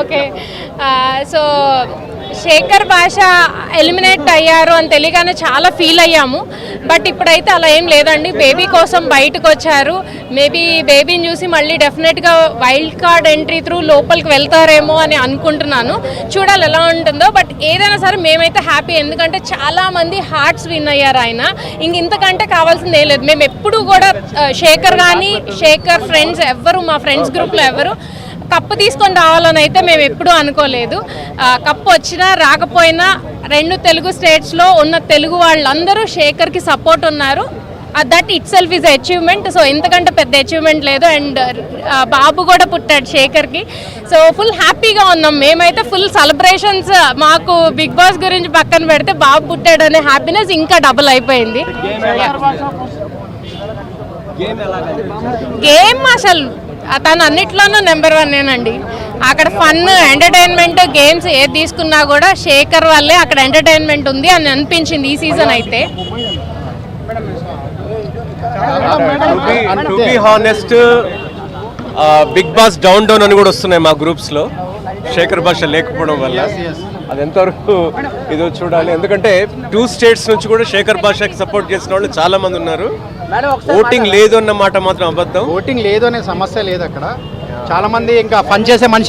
Okay. So Shekhar భాష eliminate అయ్యారు అని తెలియగానే చాలా ఫీల్ అయ్యాము. బట్ ఇప్పుడైతే అలా ఏం లేదండి. బేబీ కోసం బయటకు వచ్చారు. మేబీ బేబీని చూసి మళ్ళీ డెఫినెట్గా వైల్డ్ కార్డ్ ఎంట్రీ త్రూ లోపలికి వెళ్తారేమో అని అనుకుంటున్నాను. చూడాలి ఎలా ఉంటుందో. బట్ ఏదైనా సరే మేమైతే హ్యాపీ, ఎందుకంటే చాలామంది హార్ట్స్ విన్ అయ్యారు ఆయన. ఇంతకంటే కావాల్సింది ఏం లేదు. మేము ఎప్పుడు కూడా శేఖర్ కానీ శేఖర్ ఫ్రెండ్స్ ఎవరు, మా ఫ్రెండ్స్ గ్రూప్లో ఎవరు కప్పు తీసుకొని రావాలని అయితే మేము ఎప్పుడూ అనుకోలేదు. కప్పు వచ్చినా రాకపోయినా 2 తెలుగు స్టేట్స్లో ఉన్న తెలుగు వాళ్ళందరూ శేఖర్కి సపోర్ట్ ఉన్నారు. That it self is achievement. So ఇంతకంటే పెద్ద అచీవ్మెంట్ లేదు. అండ్ బాబు కూడా పుట్టాడు శేఖర్కి. సో ఫుల్ హ్యాపీగా ఉన్నాం మేమైతే. Full celebrations. మాకు బిగ్ బాస్ గురించి పక్కన పెడితే బాబు పుట్టాడు అనే హ్యాపీనెస్ ఇంకా డబుల్ అయిపోయింది. గేమ్ అసలు తను అన్నిట్లోనూ నెంబర్ 1 అక్కడ ఫన్, ఎంటర్టైన్మెంట్, గేమ్స్ ఏది తీసుకున్నా కూడా శేఖర్ వల్లే అక్కడ ఎంటర్టైన్మెంట్ ఉంది అని అనిపించింది ఈ సీజన్ అయితే. To be honest, Bigg Boss down అని కూడా వస్తున్నాయి మా గ్రూప్స్లో శేఖర్ భాష లేకపోవడం వల్ల. అది ఎంతవరకు ఇదో చూడాలి. ఎందుకంటే 2 స్టేట్స్ నుంచి కూడా శేఖర్ భాషకి సపోర్ట్ చేసిన వాళ్ళు చాలా మంది ఉన్నారు. ఓటింగ్ లేదు అన్న మాట మాత్రం అబద్ధం. ఓటింగ్ లేదు అనే సమస్య లేదు అక్కడ. చాలా మంది ఇంకా ఫన్ చేసే మనిషి